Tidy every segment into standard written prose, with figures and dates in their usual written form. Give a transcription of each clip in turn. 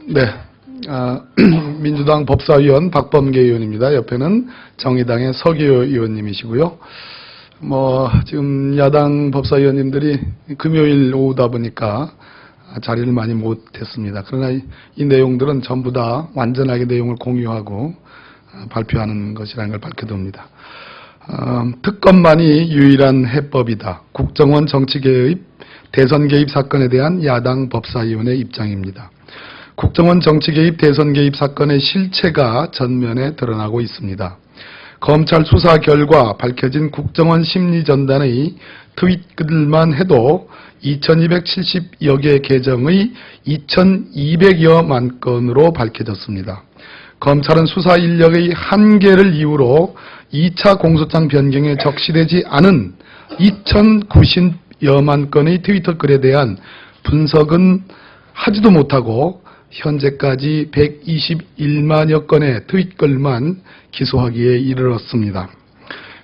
네, 민주당 법사위원 박범계 의원입니다. 옆에는 정의당의 서기호 의원님이시고요. 지금 야당 법사위원님들이 금요일 오후다 보니까 자리를 많이 못했습니다. 그러나 이 내용들은 전부 다 완전하게 내용을 공유하고 발표하는 것이라는 걸 밝혀둡니다. 특검만이 유일한 해법이다. 국정원 정치개입, 대선 개입 사건에 대한 야당 법사위원의 입장입니다. 국정원 정치개입, 대선 개입 사건의 실체가 전면에 드러나고 있습니다. 검찰 수사 결과 밝혀진 국정원 심리전단의 트윗글만 해도 2270여 개 계정의 2200여만 건으로 밝혀졌습니다. 검찰은 수사 인력의 한계를 이유로 2차 공소장 변경에 적시되지 않은 2090여만 건의 트위터 글에 대한 분석은 하지도 못하고 현재까지 121만여 건의 트윗글만 기소하기에 이르렀습니다.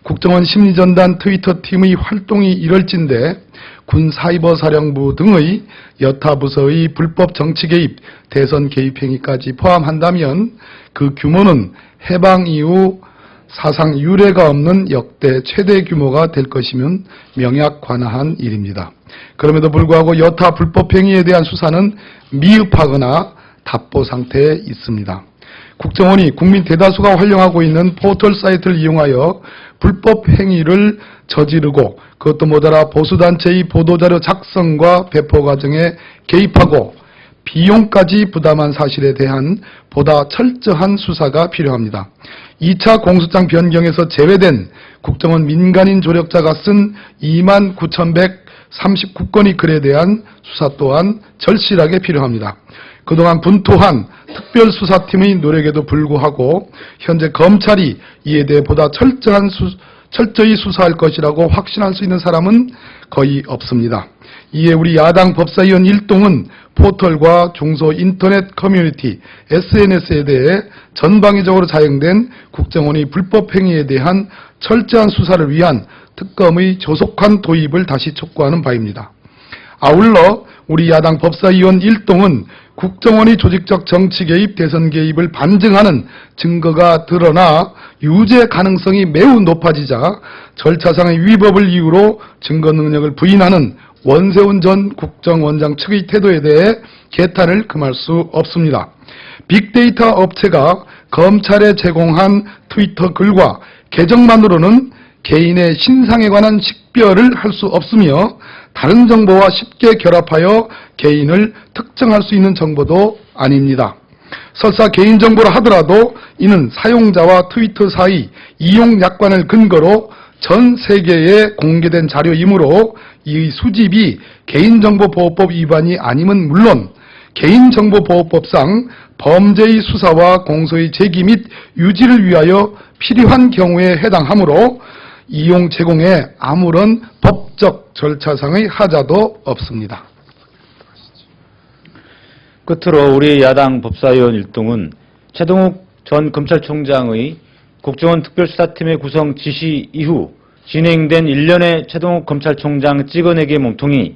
국정원 심리전단 트위터 팀의 활동이 이럴진데 군사이버사령부 등의 여타 부서의 불법 정치 개입, 대선 개입 행위까지 포함한다면 그 규모는 해방 이후 사상 유례가 없는 역대 최대 규모가 될 것이면 명약관화한 일입니다. 그럼에도 불구하고 여타 불법 행위에 대한 수사는 미흡하거나 답보 상태에 있습니다. 국정원이 국민 대다수가 활용하고 있는 포털 사이트를 이용하여 불법 행위를 저지르고 그것도 모자라 보수단체의 보도자료 작성과 배포 과정에 개입하고 비용까지 부담한 사실에 대한 보다 철저한 수사가 필요합니다. 2차 공소장 변경에서 제외된 국정원 민간인 조력자가 쓴 29,139건의 글에 대한 수사 또한 절실하게 필요합니다. 그동안 분투한 특별수사팀의 노력에도 불구하고 현재 검찰이 이에 대해 보다 철저히 수사할 것이라고 확신할 수 있는 사람은 거의 없습니다. 이에 우리 야당 법사위원 일동은 포털과 중소인터넷 커뮤니티, SNS에 대해 전방위적으로 자행된 국정원의 불법 행위에 대한 철저한 수사를 위한 특검의 조속한 도입을 다시 촉구하는 바입니다. 아울러 우리 야당 법사위원 일동은 국정원의 조직적 정치 개입, 대선 개입을 반증하는 증거가 드러나 유죄 가능성이 매우 높아지자 절차상의 위법을 이유로 증거 능력을 부인하는 원세훈 전 국정원장 측의 태도에 대해 개탄을 금할 수 없습니다. 빅데이터 업체가 검찰에 제공한 트위터 글과 계정만으로는 개인의 신상에 관한 식별을 할 수 없으며 다른 정보와 쉽게 결합하여 개인을 특정할 수 있는 정보도 아닙니다. 설사 개인정보라 하더라도 이는 사용자와 트위터 사이 이용 약관을 근거로 전 세계에 공개된 자료이므로 이 수집이 개인정보보호법 위반이 아니면 물론 개인정보보호법상 범죄의 수사와 공소의 제기 및 유지를 위하여 필요한 경우에 해당하므로 이용 제공에 아무런 법적 절차상의 하자도 없습니다. 끝으로 우리 야당 법사위원 일동은 최동욱 전 검찰총장의 국정원 특별수사팀의 구성 지시 이후 진행된 일련의 최동욱 검찰총장 찍어내기 몸통이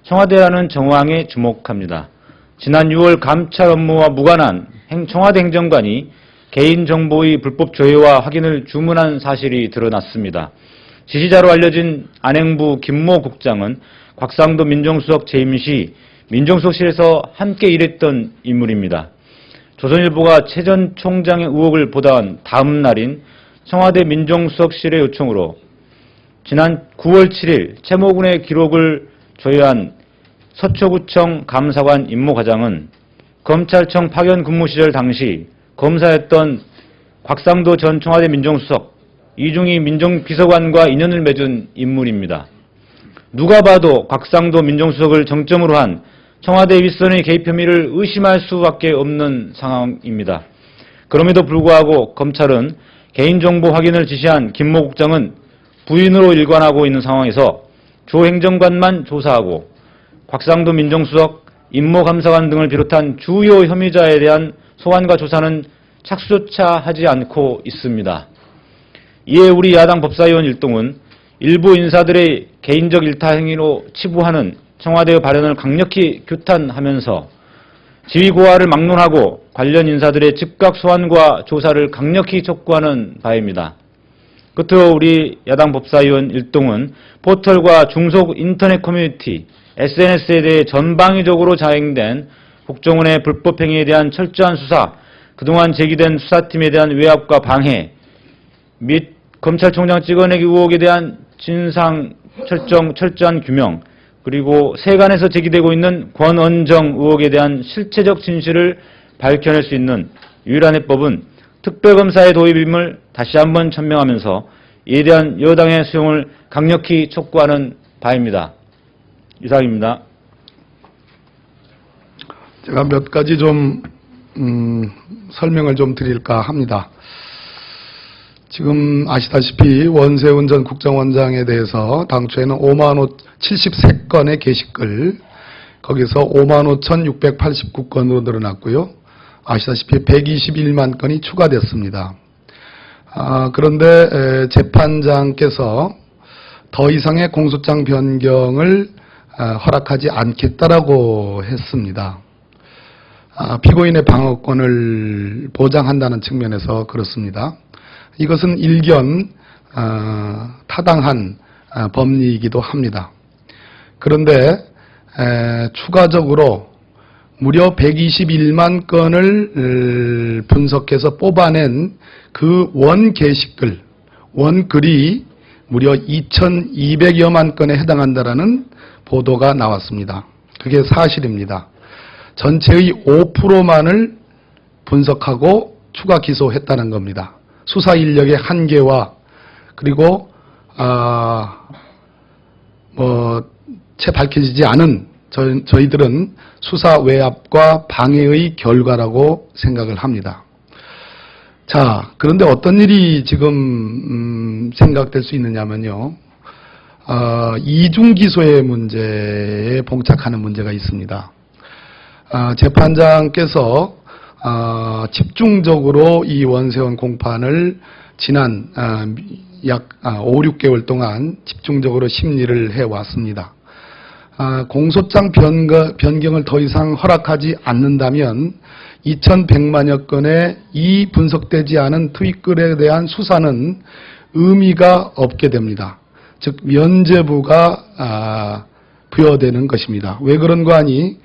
청와대라는 정황에 주목합니다. 지난 6월 감찰 업무와 무관한 청와대 행정관이 개인정보의 불법 조회와 확인을 주문한 사실이 드러났습니다. 지시자로 알려진 안행부 김모 국장은 곽상도 민정수석 재임 시 민정수석실에서 함께 일했던 인물입니다. 조선일보가 최 전 총장의 의혹을 보도한 다음 날인 청와대 민정수석실의 요청으로 지난 9월 7일 최모군의 기록을 조회한 서초구청 감사관 임모 과장은 검찰청 파견 근무 시절 당시 검사였던 곽상도 전 청와대 민정수석, 이중희 민정비서관과 인연을 맺은 인물입니다. 누가 봐도 곽상도 민정수석을 정점으로 한 청와대 윗선의 개입 혐의를 의심할 수밖에 없는 상황입니다. 그럼에도 불구하고 검찰은 개인정보 확인을 지시한 김모 국장은 부인으로 일관하고 있는 상황에서 조 행정관만 조사하고 곽상도 민정수석, 임모 감사관 등을 비롯한 주요 혐의자에 대한 소환과 조사는 착수조차 하지 않고 있습니다. 이에 우리 야당 법사위원 일동은 일부 인사들의 개인적 일타 행위로 치부하는 청와대의 발언을 강력히 규탄하면서 지위 고하를 막론하고 관련 인사들의 즉각 소환과 조사를 강력히 촉구하는 바입니다. 끝으로 우리 야당 법사위원 일동은 포털과 중소 인터넷 커뮤니티, SNS에 대해 전방위적으로 자행된 국정원의 불법 행위에 대한 철저한 수사, 그동안 제기된 수사팀에 대한 외압과 방해 및 검찰총장 찍어내기 의혹에 대한 진상 철저한 규명, 그리고 세간에서 제기되고 있는 권언정 의혹에 대한 실체적 진실을 밝혀낼 수 있는 유일한 해법은 특별검사의 도입임을 다시 한번 천명하면서 이에 대한 여당의 수용을 강력히 촉구하는 바입니다. 이상입니다. 제가 몇 가지 좀 설명을 좀 드릴까 합니다. 지금 아시다시피 원세훈 전 국정원장에 대해서 당초에는 55,073건의 게시글, 거기서 55,689건으로 늘어났고요. 아시다시피 121만 건이 추가됐습니다. 그런데 재판장께서 더 이상의 공소장 변경을 허락하지 않겠다라고 했습니다. 피고인의 방어권을 보장한다는 측면에서 그렇습니다. 이것은 일견 타당한 법리이기도 합니다. 그런데 추가적으로 무려 121만 건을 분석해서 뽑아낸 그 원 게시글, 원 글이 무려 2,200여만 건에 해당한다라는 보도가 나왔습니다. 그게 사실입니다. 전체의 5%만을 분석하고 추가 기소했다는 겁니다. 수사 인력의 한계와 그리고 채 밝혀지지 않은 저희들은 수사 외압과 방해의 결과라고 생각을 합니다. 자, 그런데 어떤 일이 지금 생각될 수 있느냐면요. 이중 기소의 문제에 봉착하는 문제가 있습니다. 재판장께서 집중적으로 이 원세훈 공판을 지난 약 5, 6개월 동안 집중적으로 심리를 해왔습니다. 공소장 변경을 더 이상 허락하지 않는다면 2,100만여 건의 이 분석되지 않은 트윗글에 대한 수사는 의미가 없게 됩니다. 즉 면죄부가 부여되는 것입니다. 왜 그런가 하니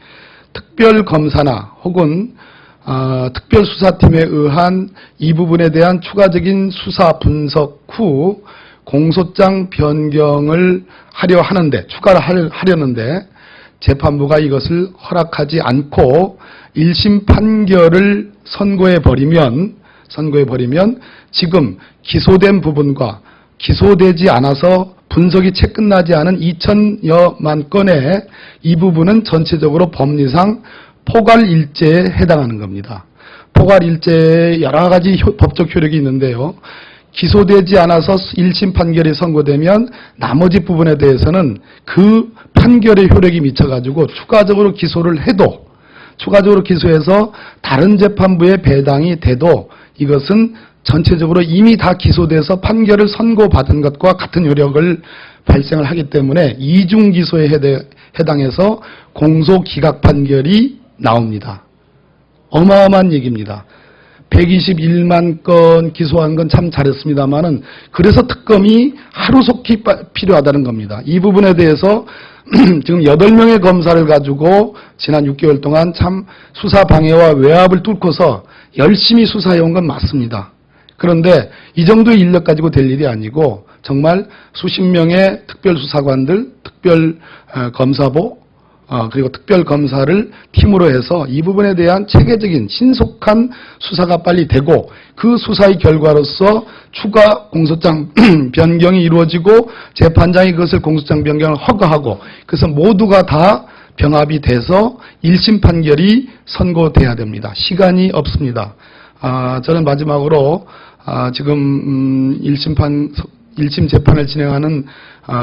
특별검사나 혹은 특별수사팀에 의한 이 부분에 대한 추가적인 수사 분석 후 공소장 변경을 하려 하는데, 추가를 하려는데 재판부가 이것을 허락하지 않고 1심 판결을 선고해버리면 지금 기소된 부분과 기소되지 않아서 분석이 채 끝나지 않은 2,000여만 건의 이 부분은 전체적으로 법리상 포괄일죄에 해당하는 겁니다. 포괄일죄에 여러 가지 법적 효력이 있는데요. 기소되지 않아서 1심 판결이 선고되면 나머지 부분에 대해서는 그 판결의 효력이 미쳐가지고 추가적으로 기소해서 다른 재판부에 배당이 돼도 이것은 전체적으로 이미 다 기소돼서 판결을 선고받은 것과 같은 효력을 발생을 하기 때문에 이중 기소에 해당해서 공소 기각 판결이 나옵니다. 어마어마한 얘기입니다. 121만 건 기소한 건 참 잘했습니다만은 그래서 특검이 하루속히 필요하다는 겁니다. 이 부분에 대해서 지금 8명의 검사를 가지고 지난 6개월 동안 참 수사 방해와 외압을 뚫고서 열심히 수사해온 건 맞습니다. 그런데 이 정도의 인력 가지고 될 일이 아니고 정말 수십 명의 특별수사관들, 특별검사보, 그리고 특별검사를 팀으로 해서 이 부분에 대한 체계적인 신속한 수사가 빨리 되고 그 수사의 결과로서 추가 공소장 변경이 이루어지고 재판장이 그것을 공소장 변경을 허가하고 그래서 모두가 다 병합이 돼서 1심 판결이 선고돼야 됩니다. 시간이 없습니다. 저는 마지막으로 지금 1심 재판을 진행하는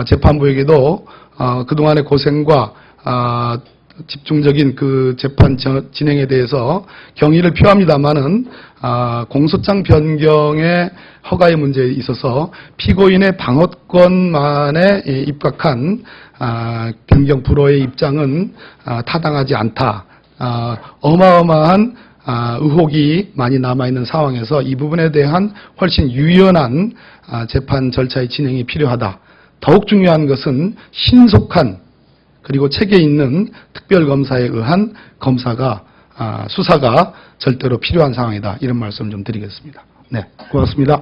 재판부에게도 그동안의 고생과 집중적인 그 재판 진행에 대해서 경의를 표합니다마는 공소장 변경의 허가의 문제에 있어서 피고인의 방어권만에 입각한 변경 불허의 입장은 타당하지 않다. 어마어마한 의혹이 많이 남아있는 상황에서 이 부분에 대한 훨씬 유연한 재판 절차의 진행이 필요하다. 더욱 중요한 것은 신속한 그리고 체계 있는 특별검사에 의한 수사가 절대로 필요한 상황이다. 이런 말씀 좀 드리겠습니다. 네, 고맙습니다.